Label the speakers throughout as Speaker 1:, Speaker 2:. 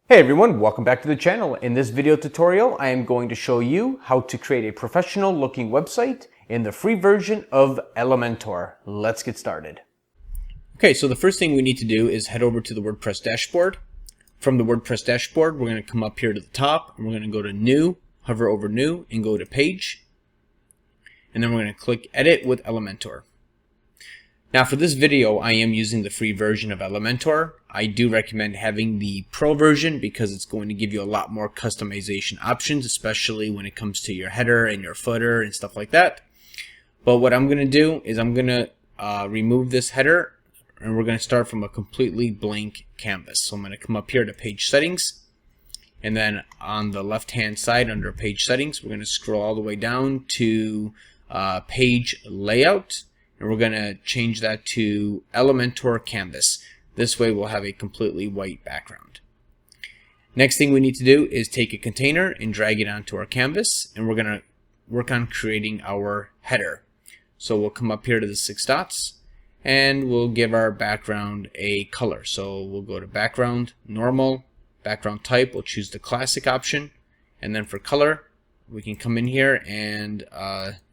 Speaker 1: Hey everyone, welcome back to the channel. In this video tutorial, I am going to show you how to create a professional looking website in the free version of Elementor. Let's get started. Okay, so the first thing we need to do is head over to the WordPress dashboard. From the WordPress dashboard, we're going to come up here to the top and we're going to go to New, hover over New and go to Page. And then we're going to click Edit with Elementor. Now for this video, I am using the free version of Elementor. I do recommend having the Pro version because it's going to give you a lot more customization options, especially when it comes to your header and your footer and stuff like that. But what I'm going to do is I'm going to remove this header and we're going to start from a completely blank canvas. So I'm going to come up here to Page Settings, and then on the left hand side under Page Settings, we're going to scroll all the way down to Page Layout. And we're going to change that to Elementor Canvas. This way we'll have a completely white background. Next thing we need to do is take a container and drag it onto our canvas, and we're going to work on creating our header. So we'll come up here to the 6 dots and we'll give our background a color. So we'll go to Background, Normal, Background Type, we'll choose the Classic option, and then for color we can come in here and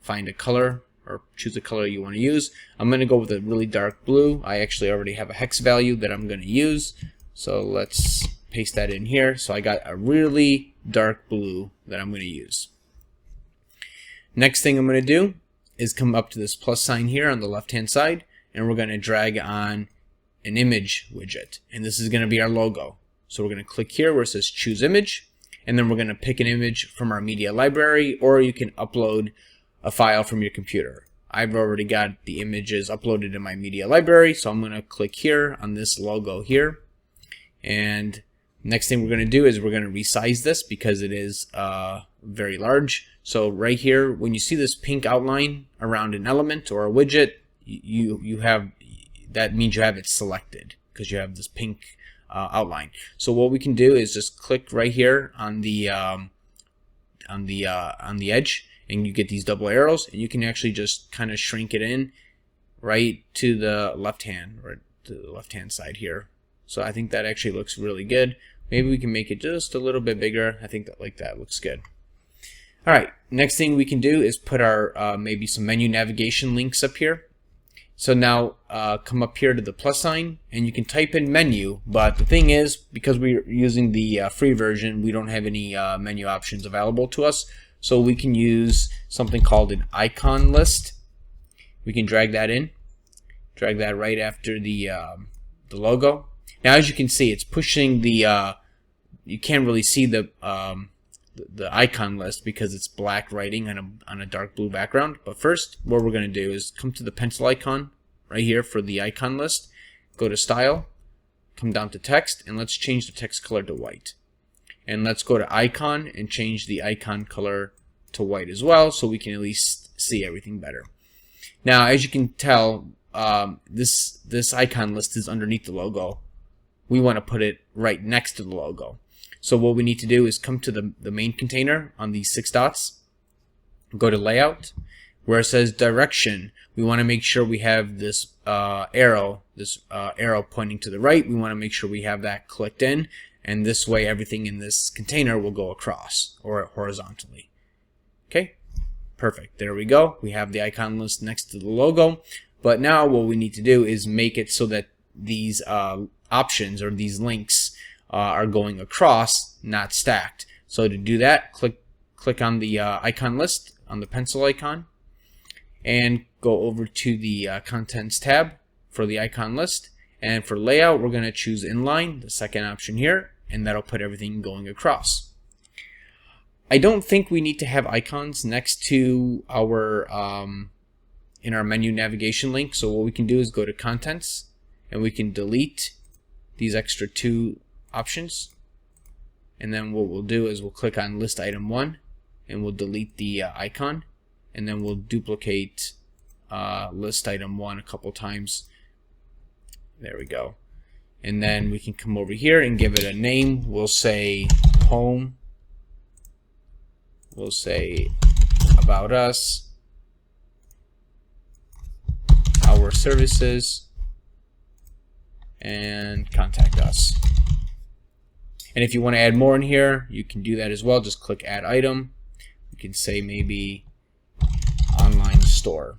Speaker 1: find a color or choose the color you want to use. I'm going to go with a really dark blue. I actually already have a hex value that I'm going to use. So let's paste that in here. So I got a really dark blue that I'm going to use. Next thing I'm going to do is come up to this plus sign here on the left hand side, and we're going to drag on an image widget. And this is going to be our logo. So we're going to click here where it says choose image, and then we're going to pick an image from our media library, or you can upload a file from your computer. I've already got the images uploaded in my media library, so I'm going to click here on this logo here. And next thing we're going to do is we're going to resize this because it is very large. So right here, when you see this pink outline around an element or a widget, you have, that means you have it selected because you have this pink outline. So what we can do is just click right here on the edge, and you get these double arrows, and you can actually just kind of shrink it in right to the left hand side here. So I think that actually looks really good. Maybe we can make it just a little bit bigger. I think that like that looks good. All right, next thing we can do is put our maybe some menu navigation links up here. So now come up here to the plus sign and you can type in menu, but the thing is, because we're using the free version, we don't have any menu options available to us. So we can use something called an icon list. We can drag that in, drag that right after the logo. Now, as you can see, it's pushing the. You can't really see the icon list because it's black writing on a dark blue background. But first, what we're going to do is come to the pencil icon right here for the icon list. Go to Style, come down to Text, and let's change the text color to white. And let's go to Icon and change the icon color to white as well, so we can at least see everything better. Now, as you can tell, this icon list is underneath the logo. We want to put it right next to the logo. So what we need to do is come to the main container on these 6 dots, go to Layout, where it says Direction. We want to make sure we have this arrow pointing to the right. We want to make sure we have that clicked in. And this way everything in this container will go across or horizontally. Okay, perfect. There we go. We have the icon list next to the logo. But now what we need to do is make it so that these options or these links are going across, not stacked. So to do that, click on the icon list on the pencil icon and go over to the Contents tab for the icon list. And for layout, we're going to choose inline, the second option here, and that'll put everything going across. I don't think we need to have icons next to our in our menu navigation link. So what we can do is go to Contents, and we can delete these extra 2 options. And then what we'll do is we'll click on List Item 1, and we'll delete the icon, and then we'll duplicate List Item 1 a couple times. There we go. And then we can come over here and give it a name. We'll say Home. We'll say About Us. Our Services. And Contact Us. And if you want to add more in here, you can do that as well. Just click add item. You can say maybe online store,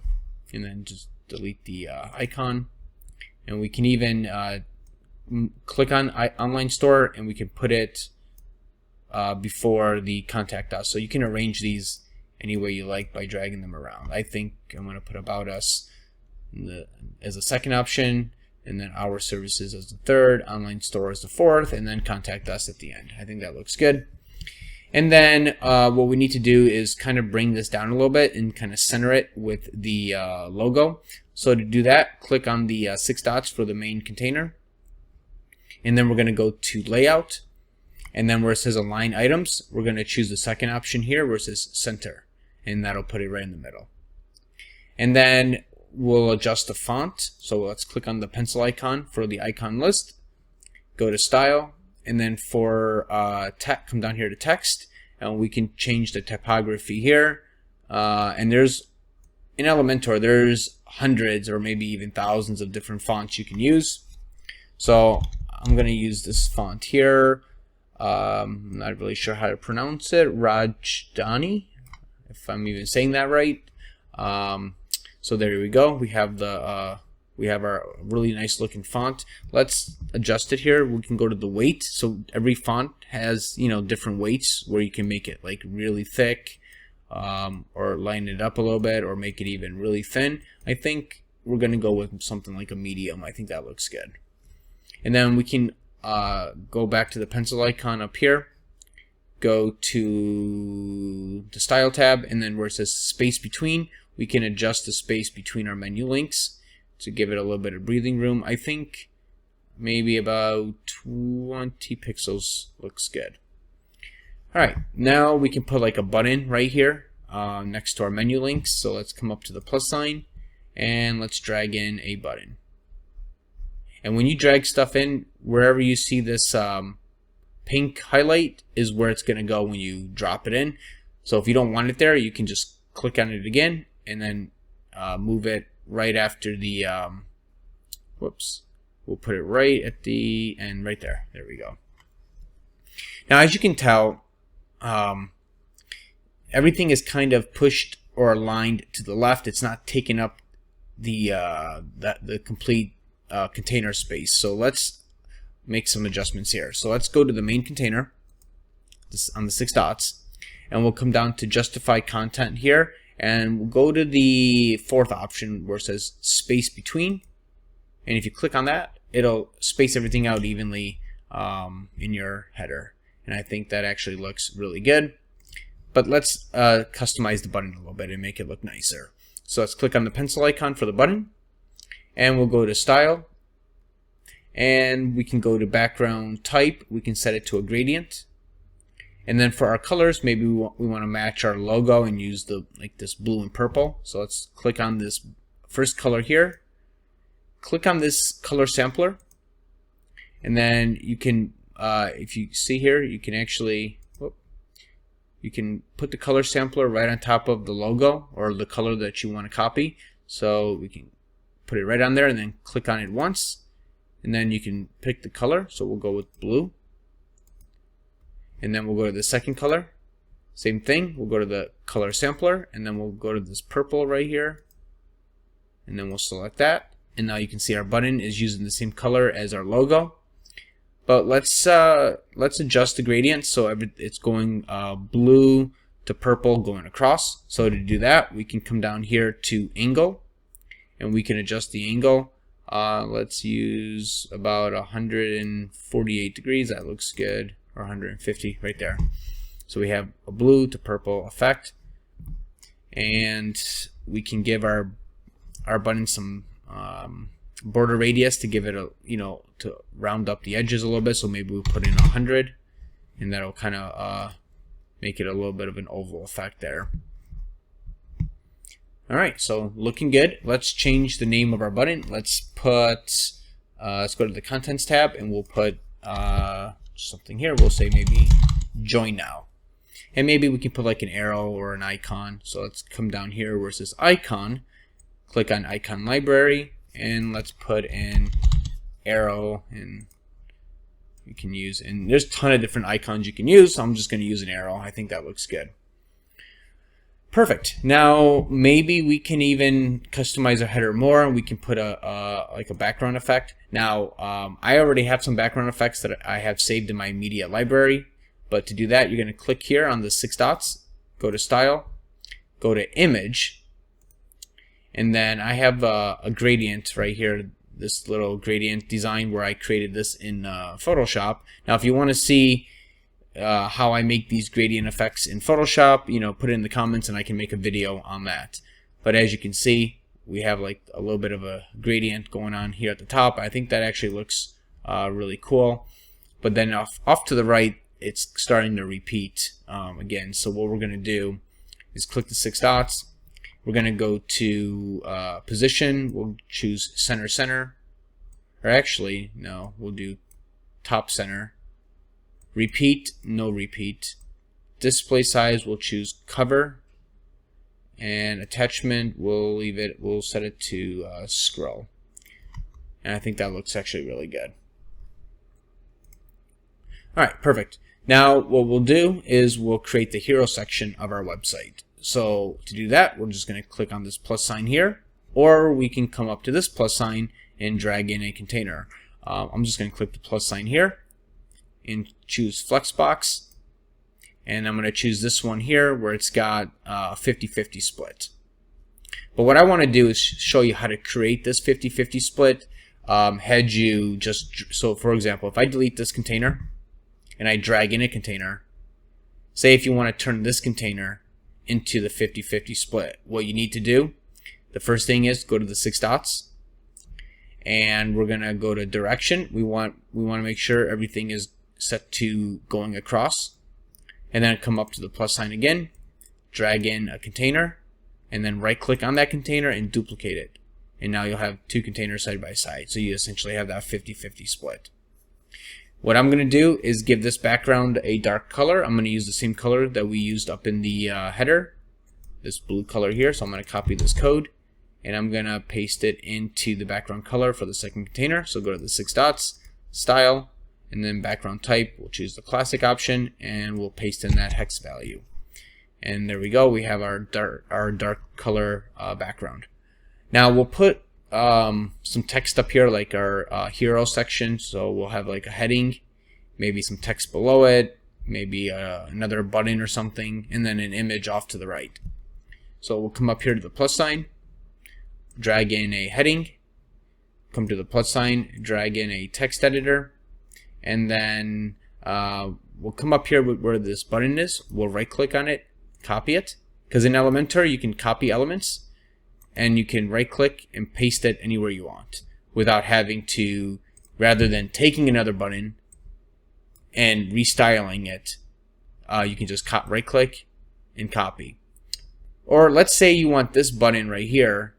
Speaker 1: and then just delete the icon. And we can even click on online store, and we can put it before the contact us. So you can arrange these any way you like by dragging them around. I think I'm going to put about us as a second option, and then our services as the third, online store as the fourth, and then contact us at the end. I think that looks good. And then what we need to do is kind of bring this down a little bit and kind of center it with the logo. So to do that, click on the 6 dots for the main container, and then we're going to go to layout, and then where it says align items, we're going to choose the second option here where it says center, and that'll put it right in the middle. And then we'll adjust the font. So let's click on the pencil icon for the icon list, go to style, and then for come down here to text, and we can change the typography here. And there's in Elementor, there's hundreds or maybe even thousands of different fonts you can use. So I'm going to use this font here. I'm not really sure how to pronounce it. Rajdhani, if I'm even saying that right. So there we go. We have the we have our really nice looking font. Let's adjust it here. We can go to the weight. So every font has, you know, different weights where you can make it like really thick, or lighten it up a little bit, or make it even really thin. I think we're gonna go with something like a medium. I think that looks good. And then we can go back to the pencil icon up here, go to the style tab, and then where it says space between, we can adjust the space between our menu links to give it a little bit of breathing room. I think maybe about 20 pixels looks good. Alright, now we can put like a button right here next to our menu links. So let's come up to the plus sign and let's drag in a button. And when you drag stuff in, wherever you see this pink highlight is where it's going to go when you drop it in. So if you don't want it there, you can just click on it again and then move it right after the whoops, we'll put it right at the end right there. There we go. Now as you can tell, everything is kind of pushed or aligned to the left. It's not taking up the complete container space. So let's make some adjustments here. So let's go to the main container on the 6 dots, and we'll come down to justify content here, and we'll go to the 4th option where it says space between, and if you click on that, it'll space everything out evenly in your header, and I think that actually looks really good. But let's customize the button a little bit and make it look nicer. So let's click on the pencil icon for the button, and we'll go to style, and we can go to background type. We can set it to a gradient, and then for our colors, maybe we want to match our logo and use the like this blue and purple. So let's click on this first color here, click on this color sampler, and then you can if you see here, you can actually you can put the color sampler right on top of the logo or the color that you want to copy. So we can put it right on there and then click on it once, and then you can pick the color. So we'll go with blue, and then we'll go to the second color, same thing, we'll go to the color sampler, and then we'll go to this purple right here, and then we'll select that, and now you can see our button is using the same color as our logo. But let's adjust the gradient so it's going blue to purple going across. So to do that, we can come down here to angle, and we can adjust the angle. Let's use about 148 degrees. That looks good, or 150 right there. So we have a blue to purple effect, and we can give our button some border radius to give it a, you know, to round up the edges a little bit. So maybe we put in 100, and that'll kind of make it a little bit of an oval effect there. Alright, so looking good. Let's change the name of our button. Let's put let's go to the contents tab, and we'll put something here. We'll say maybe join now, and maybe we can put like an arrow or an icon. So let's come down here where it says icon, click on icon library, and let's put in arrow and you can use, and there's a ton of different icons you can use, so I'm just going to use an arrow. I think that looks good. Perfect. Now maybe we can even customize our header more. We can put like a background effect. Now I already have some background effects that I have saved in my media library, but to do that you're going to click here on the 6 dots, go to Style, go to Image, and then I have a gradient right here, this little gradient design where I created this in Photoshop. Now if you want to see how I make these gradient effects in Photoshop, put it in the comments and I can make a video on that. But as you can see, we have like a little bit of a gradient going on here at the top. I think that actually looks really cool. But then off to the right, it's starting to repeat again. So what we're going to do is click the 6 dots. We're going to go to position. We'll choose center, or actually no, we'll do top center. Repeat, no repeat. Display size, we'll choose cover, and attachment, we'll set it to scroll. And I think that looks actually really good. Alright, perfect. Now what we'll do is we'll create the hero section of our website. So to do that, we're just going to click on this plus sign here, or we can come up to this plus sign and drag in a container. I'm just going to click the plus sign here and choose Flexbox, and I'm going to choose this one here where it's got a 50-50 split. But what I want to do is show you how to create this 50-50 split. So for example, if I delete this container and I drag in a container, say if you want to turn this container into the 50-50 split, what you need to do, the first thing is go to the 6 dots, and we're going to go to direction. We want to make sure everything is set to going across, and then come up to the plus sign again, drag in a container, and then right click on that container and duplicate it, and now you'll have 2 containers side by side. So you essentially have that 50-50 split. What I'm going to do is give this background a dark color. I'm going to use the same color that we used up in the header, this blue color here. So I'm going to copy this code and I'm going to paste it into the background color for the second container. So go to the 6 dots, Style, and then background type. We'll choose the classic option and we'll paste in that hex value. And there we go. We have our dark color background. Now we'll put some text up here, like our hero section. So we'll have like a heading, maybe some text below it, maybe another button or something, and then an image off to the right. So we'll come up here to the plus sign, drag in a heading, come to the plus sign, drag in a text editor, and then we'll come up here where this button is. We'll right click on it, copy it, because in Elementor you can copy elements and you can right click and paste it anywhere you want without having to, rather than taking another button and restyling it, you can just right click and copy. Or let's say you want this button right here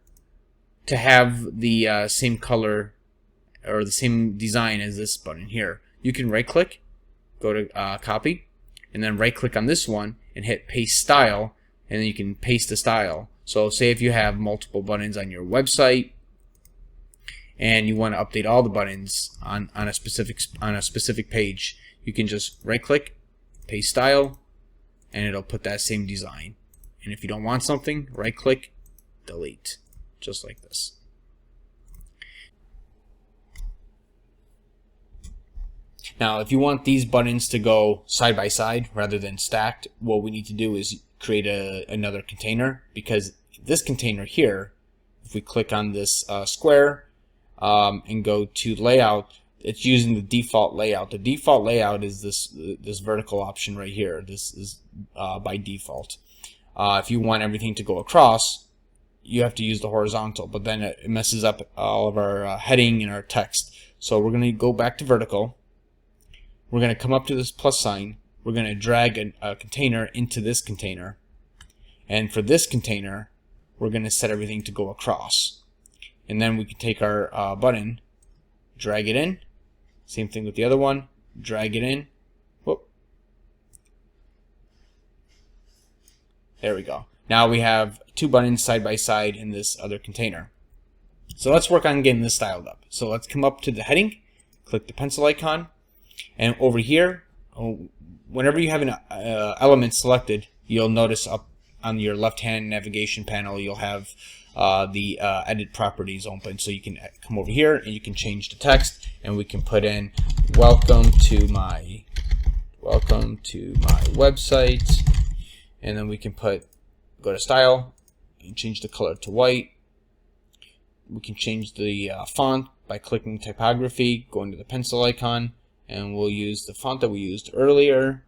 Speaker 1: to have the same color or the same design as this button here. You can right click, go to copy, and then right click on this one and hit paste style, and then you can paste the style. So say if you have multiple buttons on your website and you want to update all the buttons on a specific page, you can just right click, paste style, and it'll put that same design. And if you don't want something, right click, delete, just like this. Now if you want these buttons to go side by side rather than stacked, what we need to do is create another container, because this container here, if we click on this square and go to layout, it's using the default layout. The default layout is this vertical option right here. This is by default. If you want everything to go across, you have to use the horizontal, but then it messes up all of our heading and our text. So we're going to go back to vertical. We're going to come up to this plus sign. We're going to drag a container into this container. And for this container, we're going to set everything to go across. And then we can take our button, drag it in. Same thing with the other one. Drag it in. Whoop. There we go. Now we have 2 buttons side by side in this other container. So let's work on getting this styled up. So let's come up to the heading, click the pencil icon, And over here, whenever you have an element selected, you'll notice up on your left-hand navigation panel, you'll have the edit properties open. So you can come over here and you can change the text, and we can put in welcome to my website, and then we can go to style and change the color to white. We can change the font by clicking typography, going to the pencil icon, and we'll use the font that we used earlier,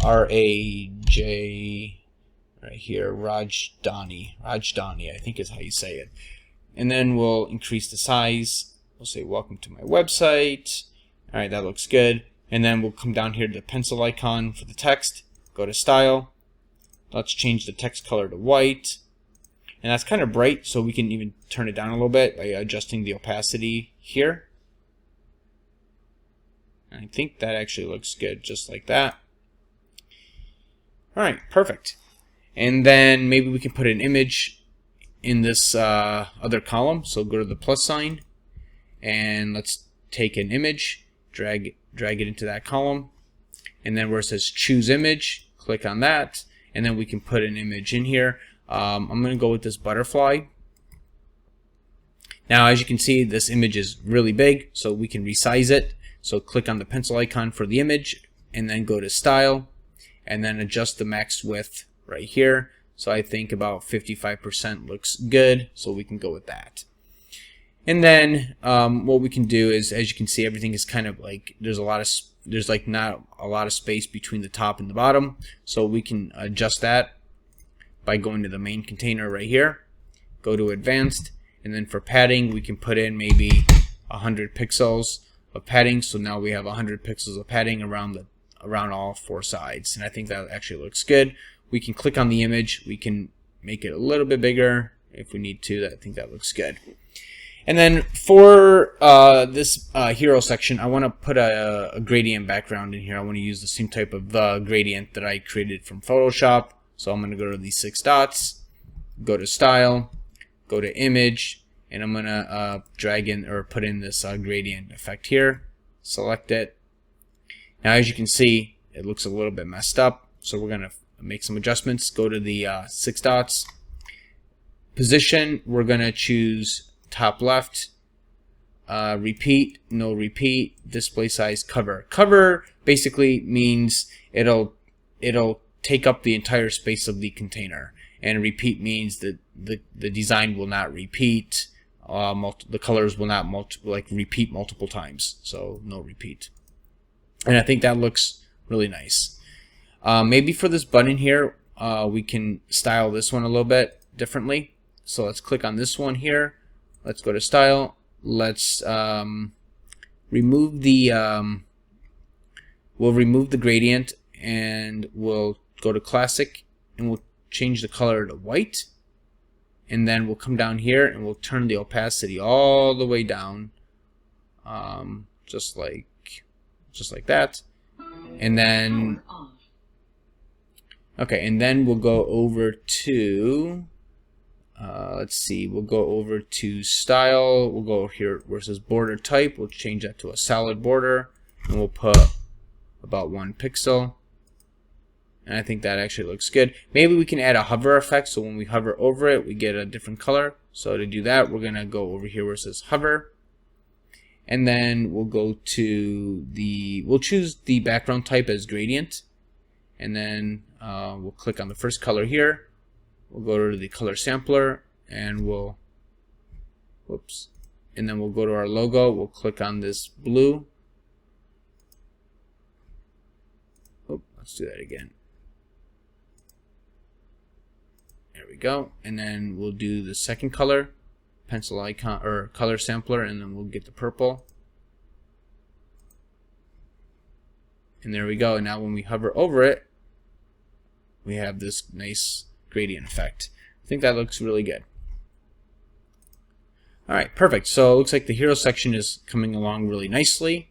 Speaker 1: RAJ right here, Rajdhani, I think is how you say it. And then we'll increase the size. We'll say welcome to my website. All right, that looks good. And then we'll come down here to the pencil icon for the text, go to style. Let's change the text color to white. And that's kind of bright, so we can even turn it down a little bit by adjusting the opacity here. And I think that actually looks good, just like that. All right, perfect. And then maybe we can put an image in this other column. So go to the plus sign, and let's take an image, drag it into that column, and then where it says choose image, click on that, and then we can put an image in here. I'm going to go with this butterfly. Now, as you can see, this image is really big, so we can resize it. So click on the pencil icon for the image, and then go to style, and then adjust the max width right here. So I think about 55% looks good, so we can go with that. And then what we can do is, as you can see, everything is kind of like there's like not a lot of space between the top and the bottom, so we can adjust that by going to the main container right here, go to advanced, and then for padding we can put in maybe 100 pixels of padding. So now we have 100 pixels of padding around all four sides, and I think that actually looks good. We can click on the image, we can make it a little bit bigger if we need to. I think that looks good. And then for this hero section, I want to put a gradient background in here. I want to use the same type of gradient that I created from Photoshop. So I'm going to go to these 6 dots, go to style, go to image, and I'm going to drag in or put in this gradient effect here. Select it. Now, as you can see, it looks a little bit messed up. So we're going to make some adjustments. Go to the 6 dots. Position, we're going to choose top left. Repeat, no repeat. Display size, cover. Cover basically means it'll take up the entire space of the container, and repeat means that the design will not repeat. The colors will not repeat multiple times, so no repeat. And I think that looks really nice. Maybe for this button here, we can style this one a little bit differently. So let's click on this one here. Let's go to style. Let's remove the we'll remove the gradient, and we'll go to classic, and we'll change the color to white. And then we'll come down here and we'll turn the opacity all the way down, just like that. And then okay, and then we'll go over to let's see, we'll go over to style. We'll go here where it says border type. We'll change that to a solid border, and we'll put about 1 pixel. And I think that actually looks good. Maybe we can add a hover effect, so when we hover over it, we get a different color. So to do that, we're gonna go over here where it says hover, and then we'll go to we'll choose the background type as gradient, and then we'll click on the first color here. We'll go to the color sampler, and we'll and then we'll go to our logo. We'll click on this blue. Let's do that again. There we go. And then we'll do the second color, pencil icon or color sampler, and then we'll get the purple. And there we go. And now when we hover over it, we have this nice gradient effect. I think that looks really good. Alright, perfect. So it looks like the hero section is coming along really nicely.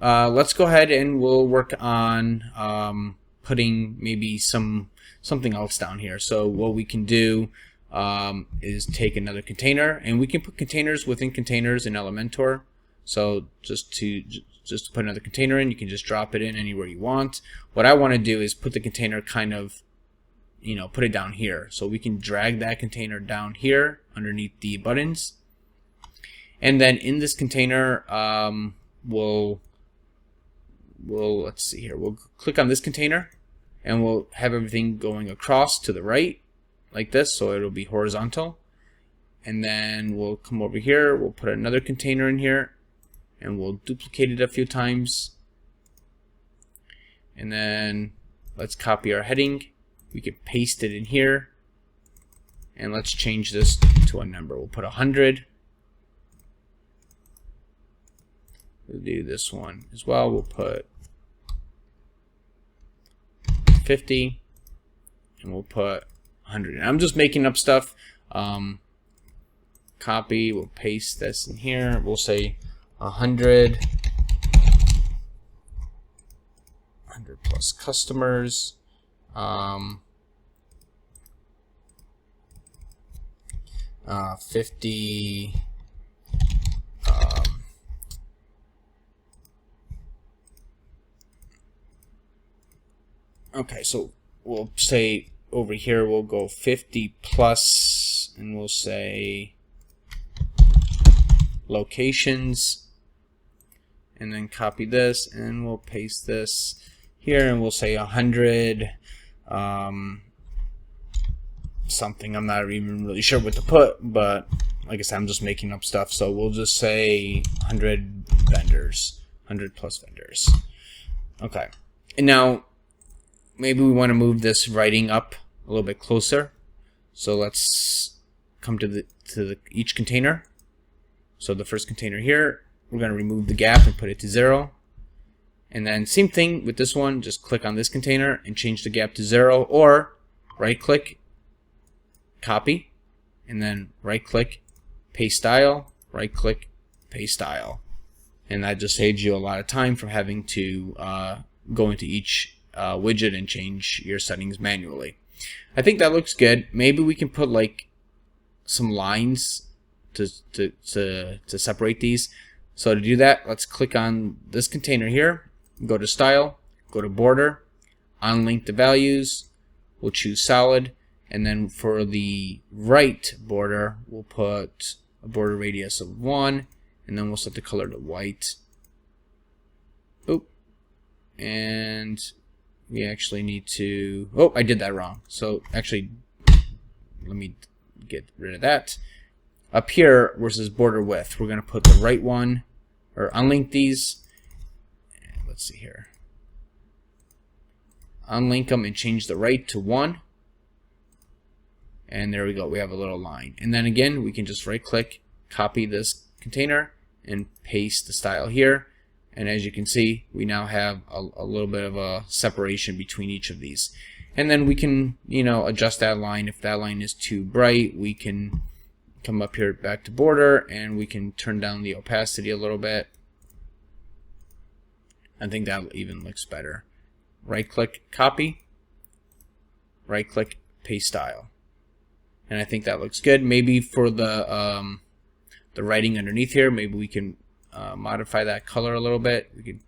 Speaker 1: Let's go ahead and we'll work on putting maybe something else down here. So what we can do is take another container, and we can put containers within containers in Elementor. So just just to put another container in. You can just drop it in anywhere you want. What I want to do is put the container kind of, put it down here. So we can drag that container down here underneath the buttons. And then in this container, let's see here. We'll click on this container and we'll have everything going across to the right like this, so it'll be horizontal. And then we'll come over here, we'll put another container in here and we'll duplicate it a few times. And then let's copy our heading. We can paste it in here and let's change this to a number. We'll put 100. We'll do this one as well. We'll put 50 and we'll put 100. And I'm just making up stuff. Copy, we'll paste this in here. We'll say 100 plus customers. 50 okay, so we'll say over here we'll go 50 plus and we'll say locations, and then copy this and we'll paste this here and we'll say 100 something. I'm not even really sure what to put, but like I said, I'm just making up stuff, so we'll just say 100 vendors, 100 plus vendors. Okay, and now maybe we want to move this writing up a little bit closer, so let's come to each container. So the first container here, we're going to remove the gap and put it to 0. And then same thing with this one, just click on this container and change the gap to 0, or right click, copy, and then right click, paste style, right click, paste style. And that just saves you a lot of time from having to go into each widget and change your settings manually. I think that looks good. Maybe we can put like some lines to separate these. So to do that, let's click on this container here, go to style, go to border, unlink the values, we'll choose solid, and then for the right border we'll put a border radius of 1, and then we'll set the color to white. Oop. And we actually need to, oh, I did that wrong. So actually, let me get rid of that. Up here, versus border width, we're going to put the right one, or unlink these. Let's see here. Unlink them and change the right to 1. And there we go, we have a little line. And then again, we can just right click, copy this container, and paste the style here. And as you can see, we now have a little bit of a separation between each of these. And then we can, adjust that line. If that line is too bright, we can come up here back to border and we can turn down the opacity a little bit. I think that even looks better. Right click, copy, right click, paste style. And I think that looks good. Maybe for the writing underneath here, maybe we can modify that color a little bit. We can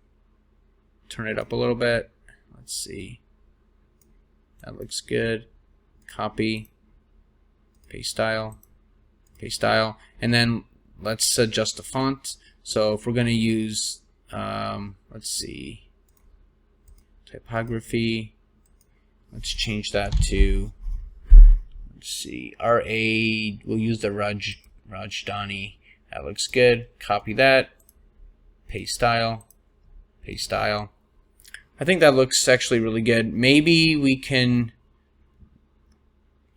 Speaker 1: turn it up a little bit. Let's see. That looks good. Copy, paste style, paste style, and then let's adjust the font. So if we're going to use, let's see, typography, let's change that to, let's see, RA, we'll use the Rajdhani. That looks good. Copy that, paste style, paste style. I think that looks actually really good. Maybe we can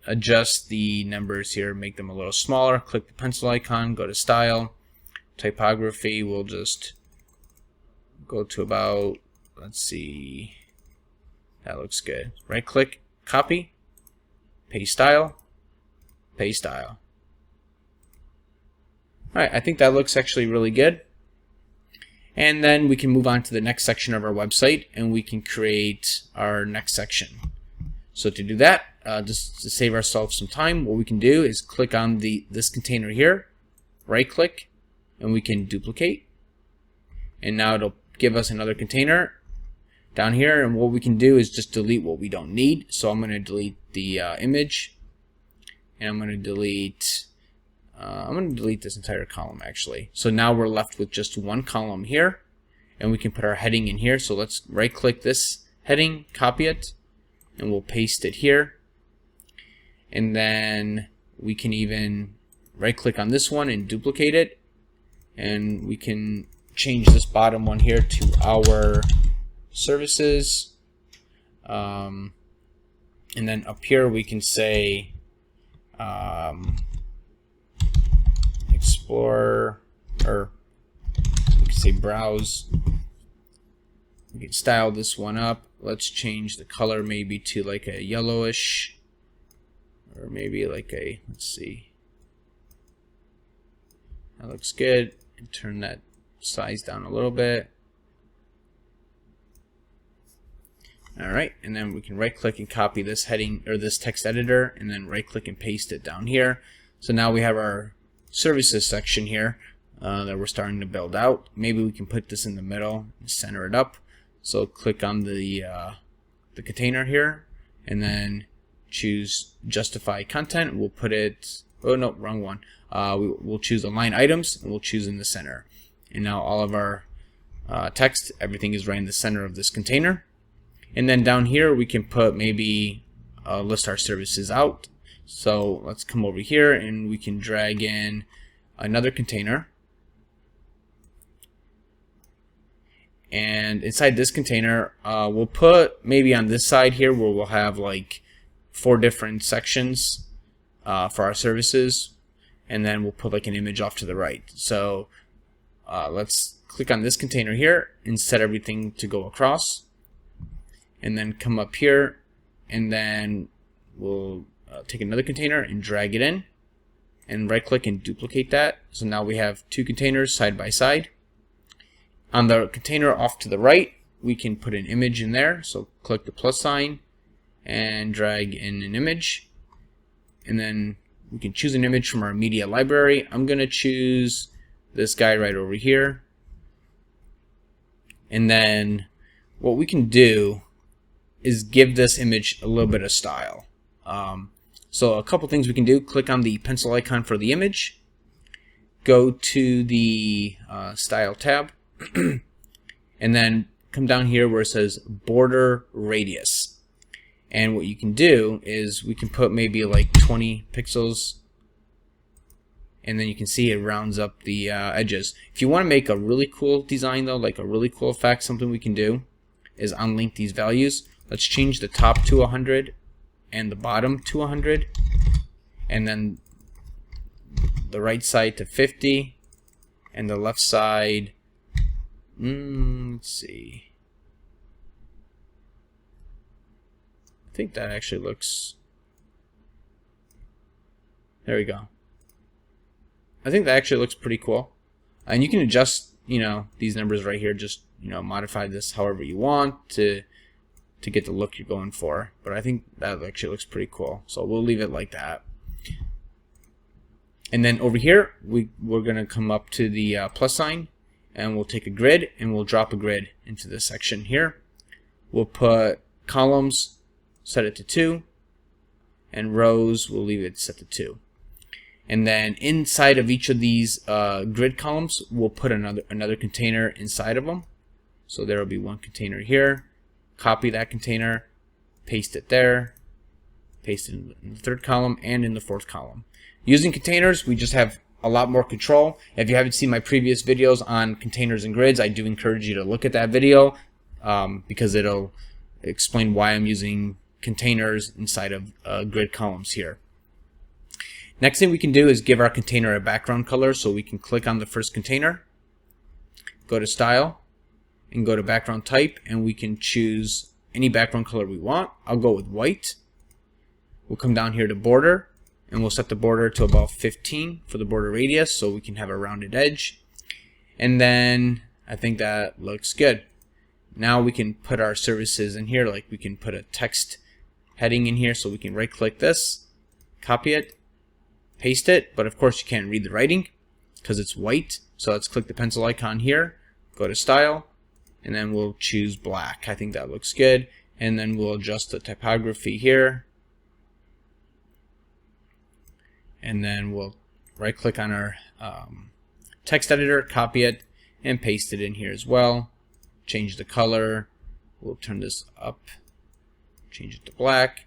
Speaker 1: adjust the numbers here, make them a little smaller. Click the pencil icon, go to style, typography, we'll just go to about, let's see, that looks good. Right click, copy, paste style, paste style. Alright, I think that looks actually really good. And then we can move on to the next section of our website and we can create our next section. So to do that, just to save ourselves some time, what we can do is click on this container here, right click, and we can duplicate. And now it'll give us another container down here, and what we can do is just delete what we don't need. So I'm going to delete the image, and I'm going to delete this entire column actually. So now we're left with just one column here, and we can put our heading in here. So let's right click this heading, copy it, and we'll paste it here. And then we can even right click on this one and duplicate it, and we can change this bottom one here to our services, and then up here we can say explore, or we can say browse. We can style this one up. Let's change the color maybe to like a yellowish, or maybe like a, let's see, that looks good. And turn that size down a little bit. Alright, and then we can right click and copy this heading or this text editor, and then right click and paste it down here. So now we have our services section here that we're starting to build out. Maybe we can put this in the middle and center it up. So click on the container here, and then choose justify content. We'll put it, oh no, wrong one. We'll choose align items, and we'll choose in the center. And now all of our text, everything is right in the center of this container. And then down here we can put maybe list our services out. So let's come over here and we can drag in another container. And inside this container, we'll put maybe on this side here where we'll have like 4 different sections for our services. And then we'll put like an image off to the right. So let's click on this container here and set everything to go across. And then come up here, and then we'll take another container and drag it in, and right click and duplicate that. So now we have 2 containers side by side. On the container off to the right, we can put an image in there. So click the plus sign and drag in an image, and then we can choose an image from our media library. I'm gonna choose this guy right over here. And then what we can do is give this image a little bit of style. So a couple things we can do: click on the pencil icon for the image, go to the style tab, and then come down here where it says border radius. And what you can do is we can put maybe like 20 pixels, and then you can see it rounds up the edges. If you want to make a really cool design though, like a really cool effect, something we can do is unlink these values. Let's change the top to 100 and the bottom to 100, and then the right side to 50, and the left side, let's see, I think that actually looks, there we go. I think that actually looks pretty cool. And you can adjust, these numbers right here, just, modify this however you want to get the look you're going for. But I think that actually looks pretty cool. So we'll leave it like that. And then over here, we're going to come up to the plus sign, and we'll take a grid, and we'll drop a grid into this section here. We'll put columns, set it to 2, and rows, we'll leave it set to 2. And then inside of each of these grid columns, we'll put another container inside of them. So there will be one container here. Copy that container, paste it there, paste it in the 3rd column and in the 4th column. Using containers, we just have a lot more control. If you haven't seen my previous videos on containers and grids, I do encourage you to look at that video because it'll explain why I'm using containers inside of grid columns here. Next thing we can do is give our container a background color. So we can click on the first container, go to Style, and go to Background Type, and we can choose any background color we want. I'll go with white. We'll come down here to Border, and we'll set the border to about 15 for the border radius so we can have a rounded edge. And then I think that looks good. Now we can put our services in here, like we can put a text heading in here, so we can right click this, copy it, paste it, but of course you can't read the writing because it's white. So let's click the pencil icon here, go to Style, and then we'll choose black. I think that looks good. And then we'll adjust the typography here. And then we'll right click on our text editor, copy it, and paste it in here as well. Change the color. We'll turn this up, change it to black,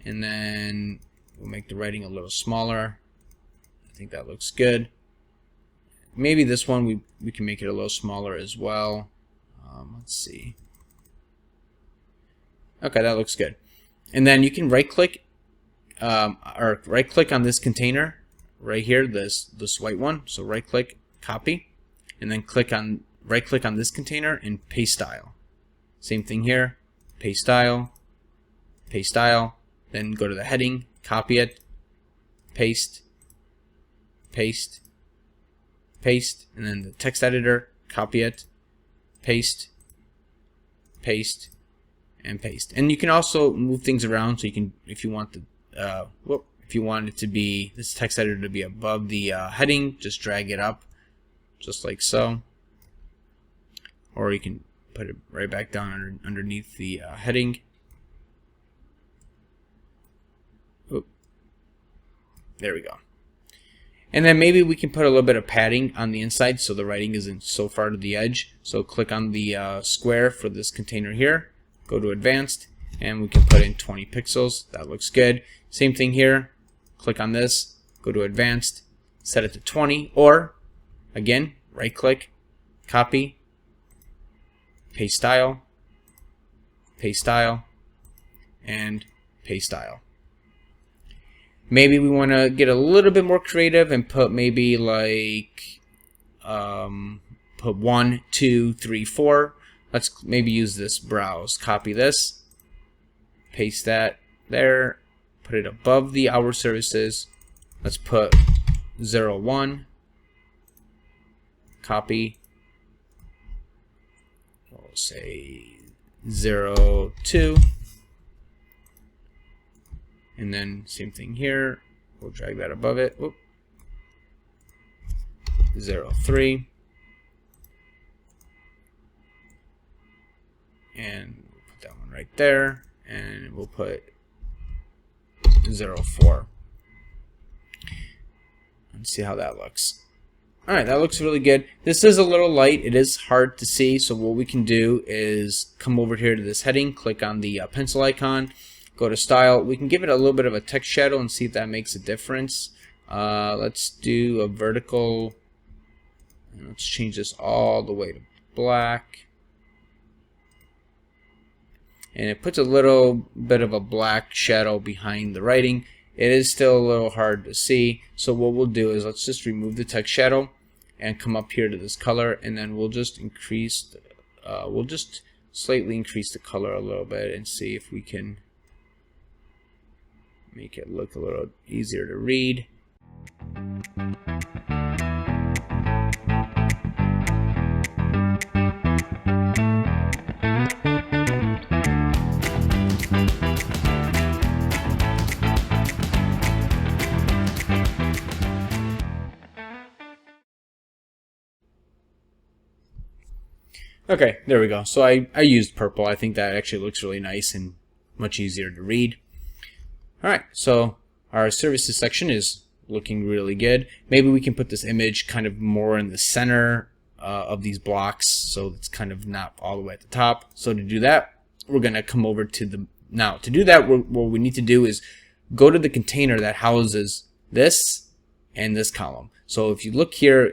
Speaker 1: and then we'll make the writing a little smaller. I think that looks good. Maybe this one we can make it a little smaller as well. Let's see. Okay, that looks good. And then you can right click on this container right here, this white one. So right click, copy, and then right click on this container and paste style. Same thing here, paste style, then go to the heading, copy it, paste, paste, paste, and then the text editor, copy it, paste, paste, and paste. And you can also move things around, so you can, if you want if you want it to be, this text editor to be above the heading, just drag it up, just like so. Or you can put it right back down underneath the heading. Oop. There we go. And then maybe we can put a little bit of padding on the inside so the writing isn't so far to the edge. So click on the square for this container here, go to advanced, and we can put in 20 pixels. That looks good. Same thing here, click on this, go to advanced, set it to 20, or again, right click, copy, paste style, and paste style. Maybe we want to get a little bit more creative and put maybe like put 1, 2, 3, 4. Let's maybe use this browse. Copy this, paste that there, put it above the hour services. Let's put 0, 1, copy. We'll say 0, 2. And then same thing here. We'll drag that above it. Whoop. 0, 3. And we'll put that one right there. And we'll put 0, 4. Let's see how that looks. Alright, that looks really good. This is a little light. It is hard to see. So what we can do is come over here to this heading, click on the pencil icon, go to style. We can give it a little bit of a text shadow and see if that makes a difference. Let's do a vertical. Let's change this all the way to black. And it puts a little bit of a black shadow behind the writing. It is still a little hard to see. So what we'll do is let's just remove the text shadow and come up here to this color, and then we'll just increase, we'll just slightly increase the color a little bit and see if we can make it look a little easier to read. Okay, there we go. So I used purple. I think that actually looks really nice and much easier to read. Alright, so our services section is looking really good. Maybe we can put this image kind of more in the center of these blocks, so it's kind of not all the way at the top. So to do that, we're going to come over to the... Now, to do that, what we need to do is go to the container that houses this and this column. So if you look here,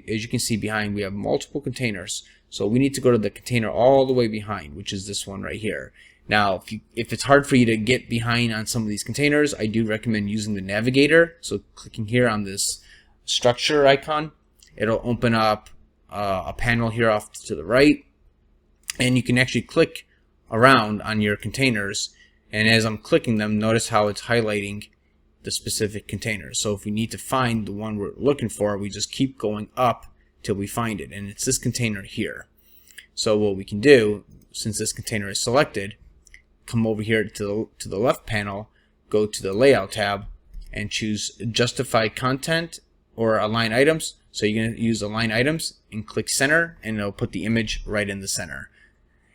Speaker 1: as you can see behind, we have multiple containers. So we need to go to the container all the way behind, which is this one right here. Now, if it's hard for you to get behind on some of these containers, I do recommend using the navigator. So clicking here on this structure icon, it'll open up a panel here off to the right, and you can actually click around on your containers. And as I'm clicking them, notice how it's highlighting the specific container. So if we need to find the one we're looking for, we just keep going up till we find it, and it's this container here. So what we can do, since this container is selected, come over here to the left panel, go to the layout tab, and choose justify content or align items. So you're going to use align items and click center, and it'll put the image right in the center.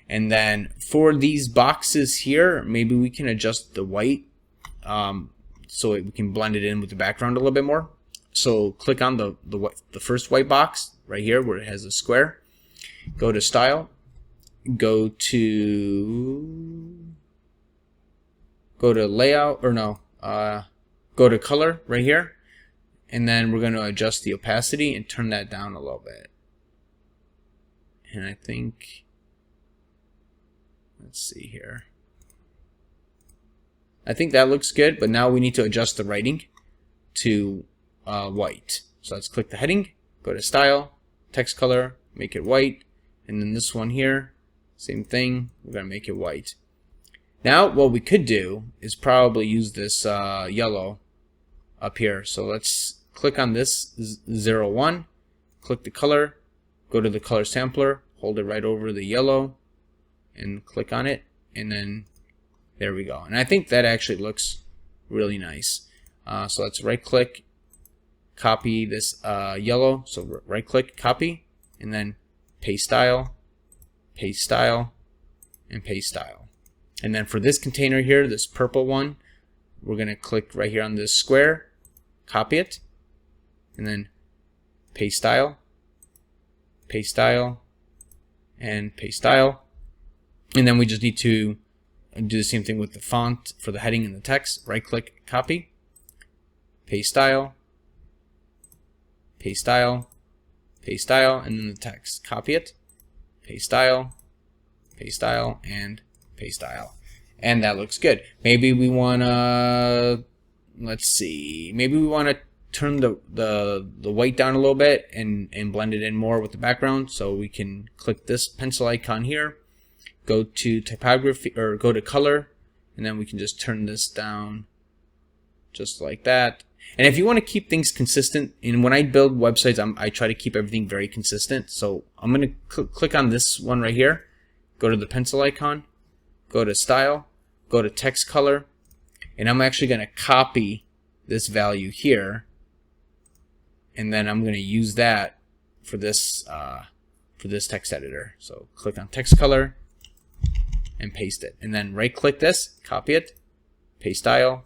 Speaker 1: And then for these boxes here, maybe we can adjust the white so we can blend it in with the background a little bit more. So click on the first white box right here where it has a square. Go to Style. Go to Layout, or no, go to Color right here. And then we're going to adjust the opacity and turn that down a little bit. And I think, let's see here. I think that looks good, but now we need to adjust the writing to white. So let's click the heading, go to Style, Text Color, make it white, and then this one here, same thing, we're going to make it white. Now what we could do is probably use this yellow up here. So let's click on this 01, click the color, go to the color sampler, hold it right over the yellow, and click on it, and then there we go. And I think that actually looks really nice. So let's right click, copy this yellow, so right click, copy, and then paste style, and paste style. And then for this container here, this purple one, we're going to click right here on this square, copy it, and then paste style, and paste style. And then we just need to do the same thing with the font for the heading and the text. Right click, copy, paste style, and then the text. Copy it, paste style, and paste style. And that looks good. Maybe we want to, let's see, maybe we want to turn the white down a little bit and blend it in more with the background. So we can click this pencil icon here, go to typography, or go to color, and then we can just turn this down just like that. And if you want to keep things consistent, and when I build websites, I try to keep everything very consistent. So I'm going to click on this one right here, go to the pencil icon, go to Style, go to Text Color, and I'm actually going to copy this value here, and then I'm going to use that for this text editor. So click on Text Color and paste it, and then right click this, copy it, paste style,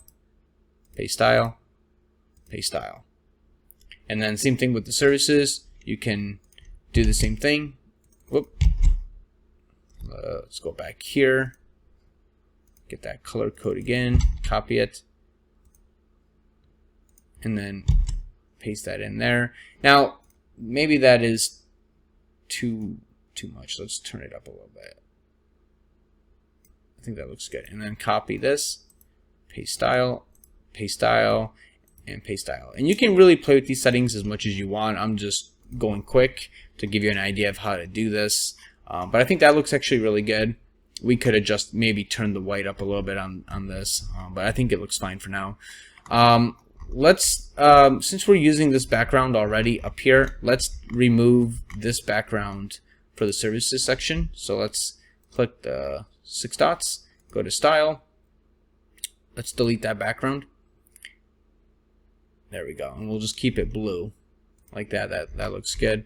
Speaker 1: and then same thing with the services. You can do the same thing. Whoop. Let's go back here, get that color code again, copy it, and then paste that in there. Now maybe that is too much. Let's turn it up a little bit. I think that looks good. And then copy this, paste style, and paste style. And you can really play with these settings as much as you want. I'm just going quick to give you an idea of how to do this. But I think that looks actually really good. We could adjust, maybe turn the white up a little bit on this, but I think it looks fine for now. Since we're using this background already up here, let's remove this background for the services section. So let's click the 6 dots, go to Style, let's delete that background. There we go, and we'll just keep it blue like that. That looks good.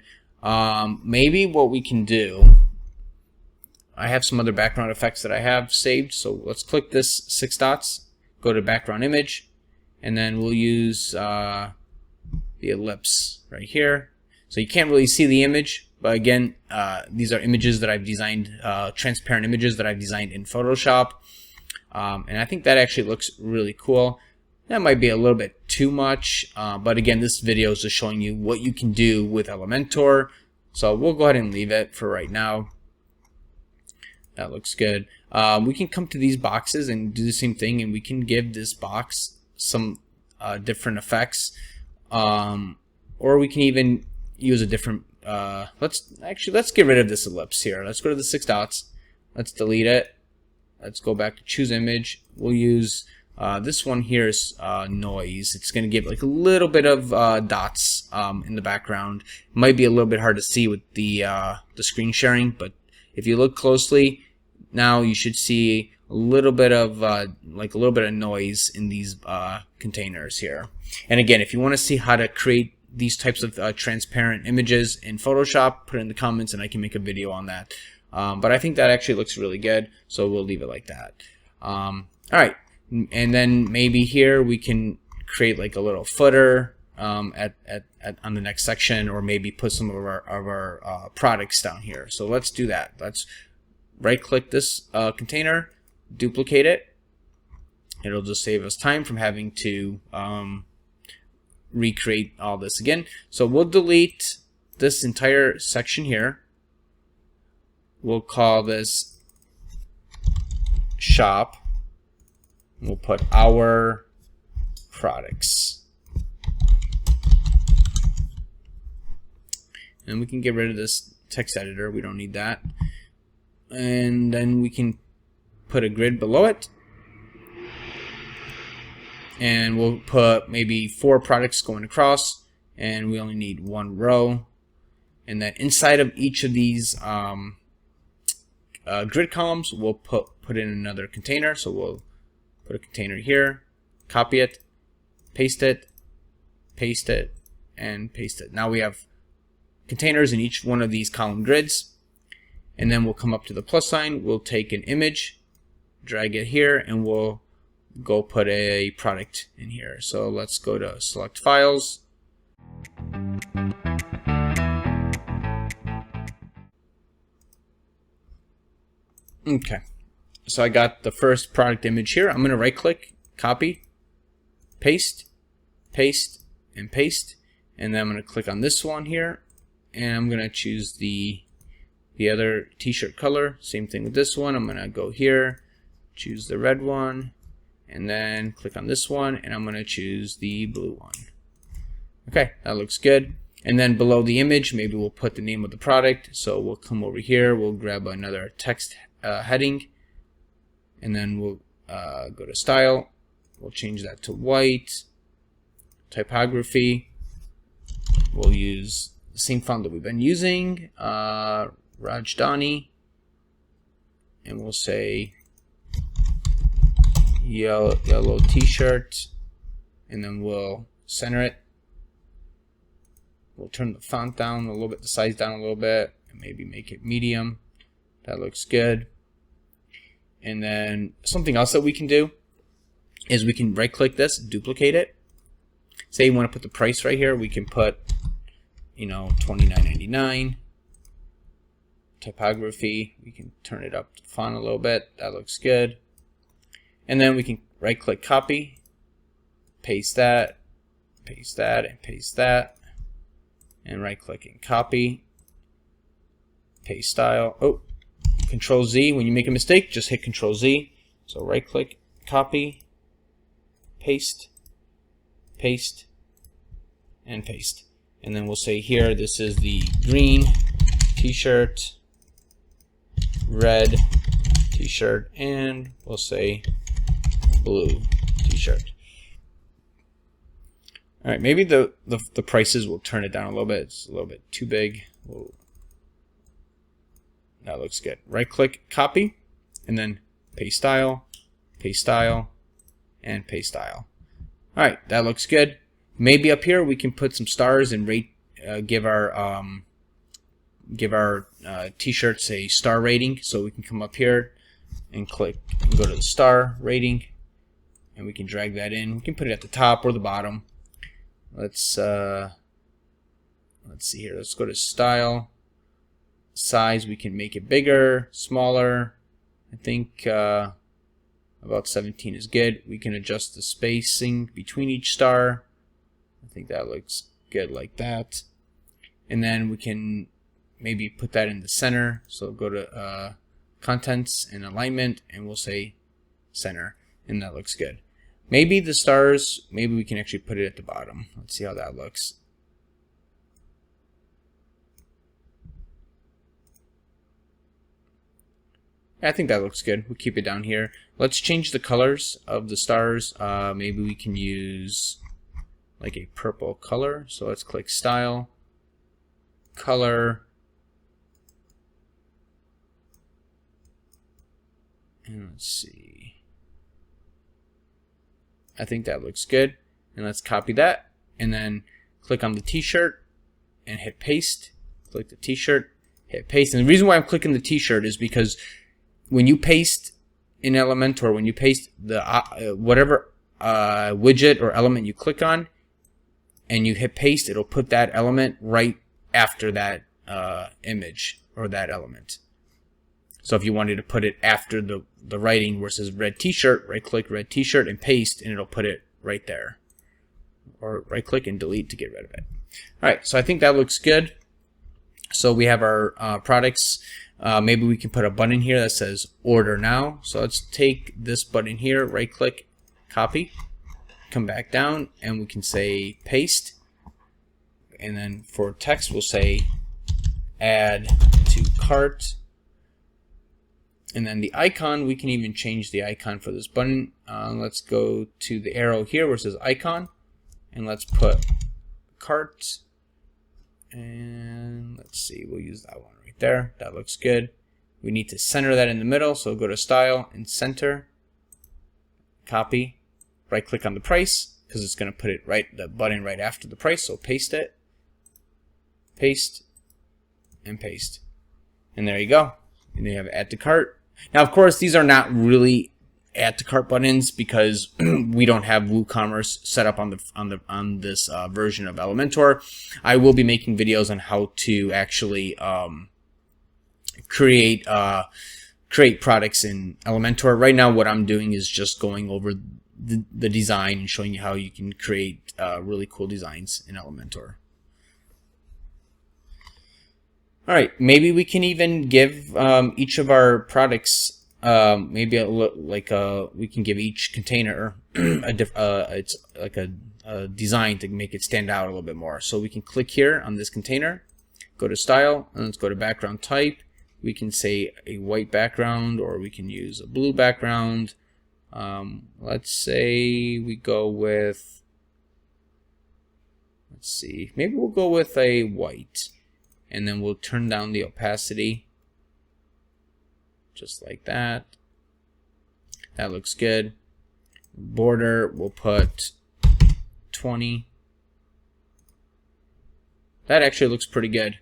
Speaker 1: Maybe what we can do, I have some other background effects that I have saved, so let's click this 6 dots, go to background image, and then we'll use the ellipse right here. So you can't really see the image, but again, these are images that I've designed, transparent images that I've designed in Photoshop, and I think that actually looks really cool. That might be a little bit too much, but again, this video is just showing you what you can do with Elementor, so we'll go ahead and leave it for right now. That looks good. We can come to these boxes and do the same thing, and we can give this box some different effects, or we can even use a different let's get rid of this ellipse here. Let's go to the 6 dots, let's delete it, let's go back to choose image. We'll use this one here is noise. It's going to give like a little bit of dots in the background. It might be a little bit hard to see with the screen sharing, but if you look closely, now you should see a little bit of noise in these containers here. And again, if you want to see how to create these types of transparent images in Photoshop, put it in the comments and I can make a video on that. But I think that actually looks really good, so we'll leave it like that. All right, and then maybe here we can create like a little footer on the next section, or maybe put some of our products down here. So let's do that. Let's right-click this container, duplicate it. It'll just save us time from having to recreate all this again. So we'll delete this entire section here. We'll call this shop. We'll put our products. And we can get rid of this text editor. We don't need that. And then we can put a grid below it. And we'll put maybe 4 products going across, and we only need 1 row. And then inside of each of these grid columns, we'll put in another container. So we'll put a container here, copy it, paste it, and paste it. Now we have containers in each one of these column grids. And then we'll come up to the plus sign, we'll take an image, drag it here, and we'll go put a product in here. So let's go to select files. Okay, so I got the first product image here. I'm going to right click, copy, paste, and paste. And then I'm going to click on this one here, and I'm going to choose the other t-shirt color. Same thing with this one. I'm going to go here, choose the red one, and then click on this one, and I'm going to choose the blue one. Okay, that looks good. And then below the image, maybe we'll put the name of the product. So we'll come over here, we'll grab another text heading, and then we'll go to style. We'll change that to white. Typography, we'll use the same font that we've been using, Rajdhani, and we'll say yellow t-shirt, and then we'll center it. We'll turn the font down a little bit, the size down a little bit, and maybe make it medium. That looks good. And then something else that we can do is we can right click this, duplicate it. Say you want to put the price right here, we can put, $29.99. Typography, we can turn it up to font a little bit. That looks good. And then we can right click, copy, paste that, and paste that. And right click and copy, paste style. Oh, Control Z. When you make a mistake, just hit Control Z. So right click, copy, paste, and paste. And then we'll say here, this is the green t-shirt, red t-shirt, and we'll say blue t-shirt. All right, maybe the prices will turn it down a little bit. It's a little bit too big. That looks good. Right click, copy, and then paste style, and paste style. All right, that looks good. Maybe up here we can put some stars and rate, give our t-shirts a star rating. So we can come up here and click and go to the star rating, and we can drag that in. We can put it at the top or the bottom. Let's see here. Let's go to style. Size, we can make it bigger, smaller. I think about 17 is good. We can adjust the spacing between each star. I think that looks good like that. And then we can maybe put that in the center. So go to contents and alignment, and we'll say center, and that looks good. Maybe the stars, maybe we can actually put it at the bottom. Let's see how that looks. I think that looks good. We'll keep it down here. Let's change the colors of the stars. Maybe we can use like a purple color. So let's click style, color, and let's see. I think that looks good. And let's copy that, and then click on the t-shirt and hit paste. Click the t-shirt hit paste. And the reason why I'm clicking the t-shirt is because when you paste in Elementor, when you paste the whatever widget or element you click on and you hit paste, it'll put that element right after that image or that element. So if you wanted to put it after the writing where it says red t-shirt, right click red t-shirt and paste, and it'll put it right there. Or right click and delete to get rid of it. Alright, so I think that looks good. So we have our products. Maybe we can put a button here that says order now. So let's take this button here, right click, copy, come back down, and we can say paste. And then for text we'll say add to cart. And then the icon, we can even change the icon for this button. Let's go to the arrow here where it says icon, and let's put cart. And let's see, we'll use that one right there. That looks good. We need to center that in the middle, so go to style and center, copy, right click on the price because it's going to put it right, the button right after the price. So paste it, paste, and paste, and there you go. And then you have add to cart. Now, of course, these are not really add to cart buttons because we don't have WooCommerce set up on this version of Elementor. I will be making videos on how to actually create products in Elementor. Right now, what I'm doing is just going over the design and showing you how you can create really cool designs in Elementor. All right, maybe we can even give each of our products maybe we can give each container it's like a design to make it stand out a little bit more. So we can click here on this container, go to style, and let's go to background type. We can say a white background, or we can use a blue background. Let's say we go with, let's see, maybe we'll go with a white. And then we'll turn down the opacity just like that. That looks good. Border, we'll put 20. That actually looks pretty good.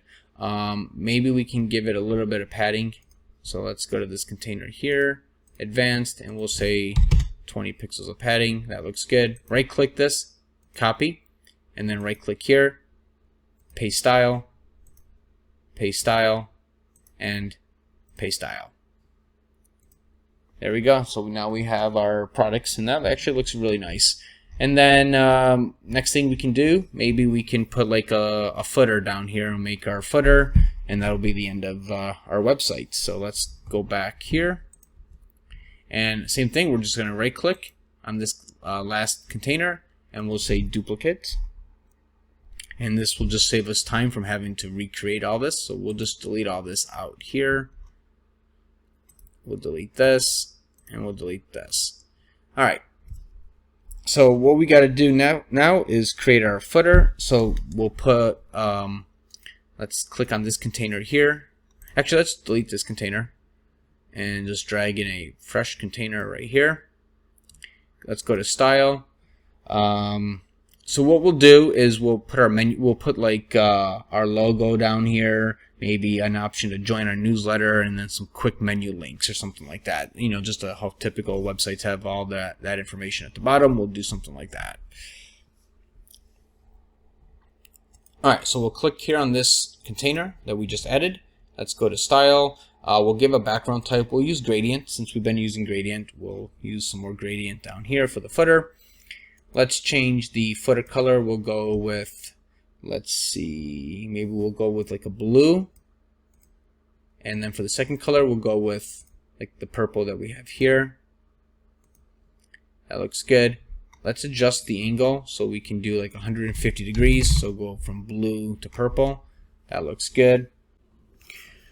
Speaker 1: Maybe we can give it a little bit of padding. So let's go to this container here, advanced, and we'll say 20 pixels of padding. That looks good. Right click this, copy, and then right click here, paste style, and paste style. There we go. So now we have our products, and that actually looks really nice. And then next thing we can do, maybe we can put like a footer down here and make our footer, and that'll be the end of our website. So let's go back here, and same thing, we're just going to right click on this last container, and we'll say duplicate. And this will just save us time from having to recreate all this. So we'll just delete all this out here. We'll delete this, and we'll delete this. All right. So what we got to do now is create our footer. So we'll put, let's click on this container here. Actually, let's delete this container and just drag in a fresh container right here. Let's go to style. So what we'll do is we'll put our menu, we'll put like our logo down here, maybe an option to join our newsletter, and then some quick menu links or something like that. You know, just how typical websites have all that information at the bottom. We'll do something like that. All right, so we'll click here on this container that we just added. Let's go to style. We'll give a background type. We'll use gradient. Since we've been using gradient, we'll use some more gradient down here for the footer. Let's change the footer color. We'll go with, let's see, maybe we'll go with like a blue. And then for the second color, we'll go with like the purple that we have here. That looks good. Let's adjust the angle so we can do like 150 degrees. So go from blue to purple. That looks good.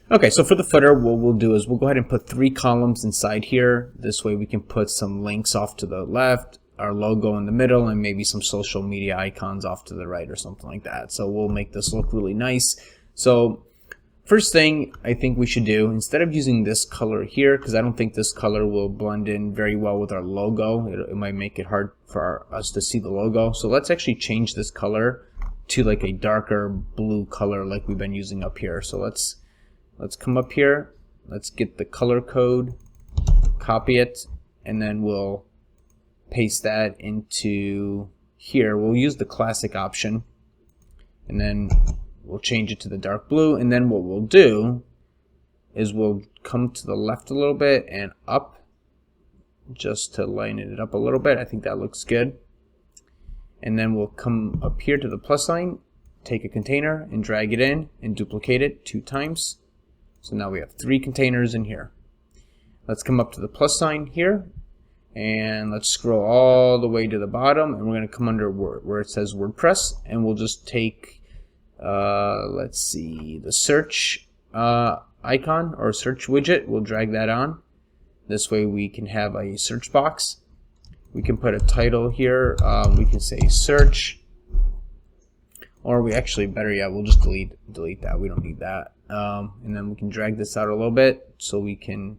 Speaker 1: Okay, so for the footer, what we'll do is we'll go ahead and put 3 columns inside here. This way we can put some links off to the left, our logo in the middle, and maybe some social media icons off to the right or something like that. So we'll make this look really nice. So first thing I think we should do, instead of using this color here, because I don't think this color will blend in very well with our logo, it might make it hard for us to see the logo. So let's actually change this color to like a darker blue color like we've been using up here. So let's let's come up here, let's get the color code, copy it, and then we'll paste that into here. We'll use the classic option, and then we'll change it to the dark blue, and then what we'll do is we'll come to the left a little bit and up just to line it up a little bit. I think that looks good. And then we'll come up here to the plus sign, take a container and drag it in and duplicate it 2 times. So now we have 3 containers in here. Let's come up to the plus sign here and let's scroll all the way to the bottom, and we're going to come under where it says WordPress, and we'll just take let's see, the search icon or search widget. We'll drag that on. This way we can have a search box. We can put a title here. We can say search, or we actually, better yet, we'll just delete that. We don't need that. And then we can drag this out a little bit so we can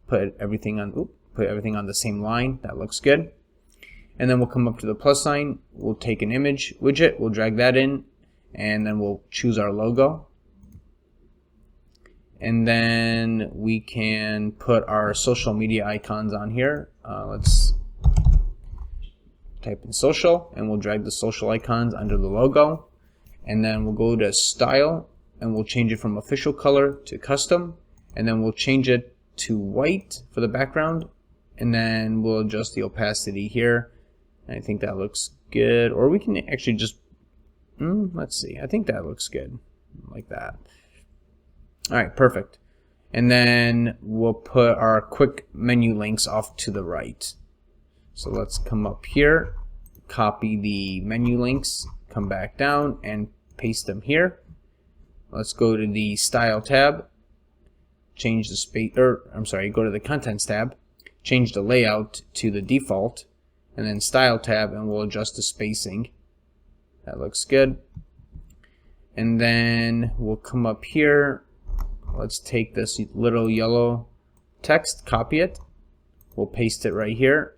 Speaker 1: put everything on the same line. That looks good. And then we'll come up to the plus sign. We'll take an image widget. We'll drag that in, and then we'll choose our logo. And then we can put our social media icons on here. Let's type in social, and we'll drag the social icons under the logo. And then we'll go to style, and we'll change it from official color to custom. And then we'll change it to white for the background. And then we'll adjust the opacity here. And I think that looks good. Or we can actually just, let's see. I think that looks good, like that. All right, perfect. And then we'll put our quick menu links off to the right. So let's come up here, copy the menu links, come back down and paste them here. Let's go to the style tab, change the space, go to the contents tab, change the layout to the default, and then style tab, and we'll adjust the spacing. That looks good. And then we'll come up here. Let's take this little yellow text, copy it. We'll paste it right here.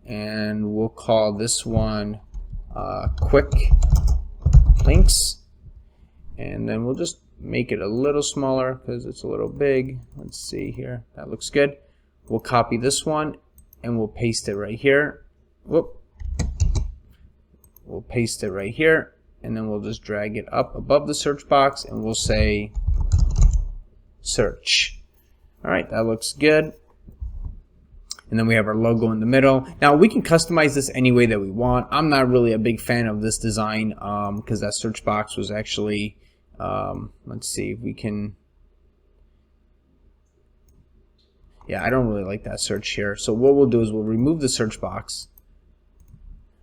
Speaker 1: And we'll call this one quick links. And then we'll just make it a little smaller because it's a little big. Let's see here. That looks good. We'll copy this one and we'll paste it right here. Whoop. We'll paste it right here. And then we'll just drag it up above the search box and we'll say search. Alright, that looks good. And then we have our logo in the middle. Now we can customize this any way that we want. I'm not really a big fan of this design because that search box was actually, let's see if we can, yeah, I don't really like that search here. So what we'll do is we'll remove the search box.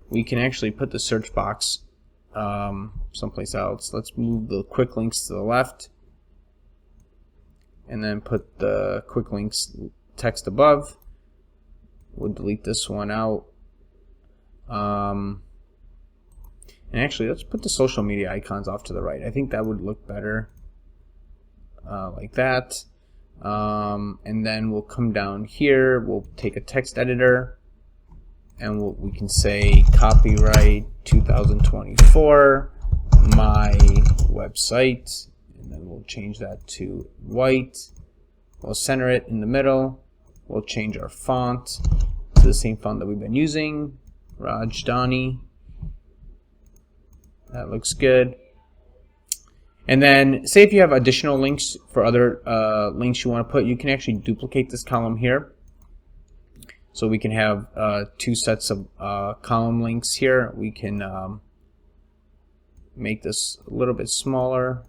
Speaker 1: We can actually put the search box someplace else. Let's move the quick links to the left and then put the quick links text above. We'll delete this one out. And actually, let's put the social media icons off to the right. I think that would look better like that. And then we'll come down here. We'll take a text editor and we can say copyright 2024 my website, and then we'll change that to white. We'll center it in the middle. We'll change our font to the same font that we've been using, Rajdhani. That looks good. And then say if you have additional links for other links you want to put, you can actually duplicate this column here. So we can have 2 sets of column links here. We can make this a little bit smaller,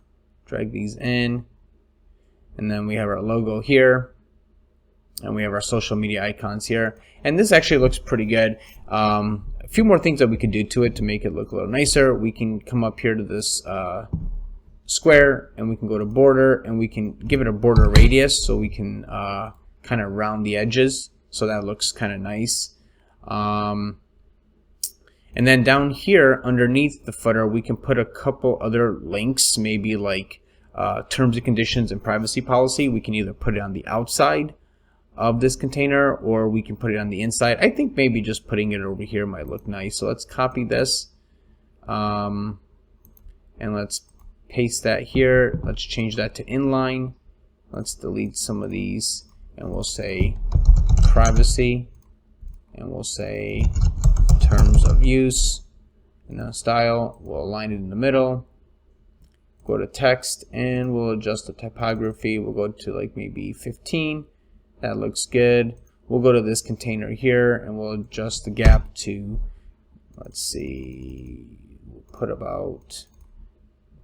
Speaker 1: drag these in, and then we have our logo here, and we have our social media icons here. And this actually looks pretty good. A few more things that we could do to it to make it look a little nicer. We can come up here to this square, and we can go to border, and we can give it a border radius so we can kind of round the edges. So that looks kind of nice. And then down here underneath the footer, we can put a couple other links, maybe like terms and conditions and privacy policy. We can either put it on the outside of this container or we can put it on the inside. I think maybe just putting it over here might look nice. So let's copy this and let's paste that here. Let's change that to inline. Let's delete some of these, and we'll say privacy, and we'll say terms of use, and then style, we'll align it in the middle. Go to text, and we'll adjust the typography. We'll go to like maybe 15. That looks good. We'll go to this container here, and we'll adjust the gap to, let's see, we'll put about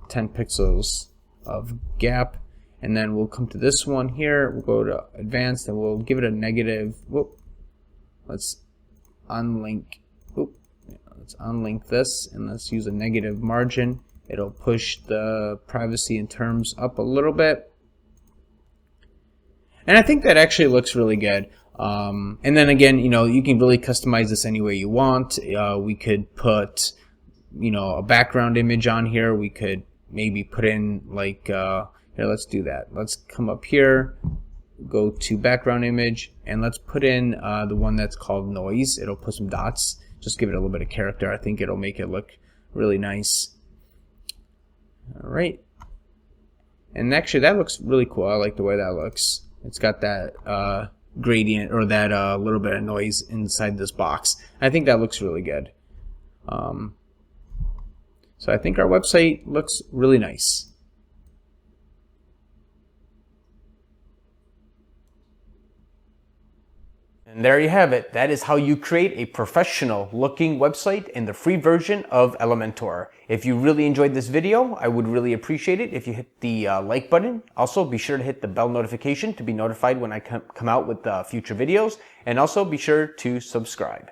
Speaker 1: 10 pixels of gap. And then we'll come to this one here. We'll go to advanced, and we'll give it a negative. Whoop. Let's unlink. Whoop. Let's unlink this, and let's use a negative margin. It'll push the privacy and terms up a little bit. And I think that actually looks really good. And then again, you know, you can really customize this any way you want. We could put, you know, a background image on here. We could maybe put in like, here, let's do that. Let's come up here, go to background image, and let's put in the one that's called noise. It'll put some dots. Just give it a little bit of character. I think it'll make it look really nice. All right. And actually, that looks really cool. I like the way that looks. It's got that gradient, or that little bit of noise inside this box. I think that looks really good. So I think our website looks really nice. And there you have it. That is how you create a professional looking website in the free version of Elementor. If you really enjoyed this video, I would really appreciate it if you hit the like button. Also, be sure to hit the bell notification to be notified when I come out with future videos. And also be sure to subscribe.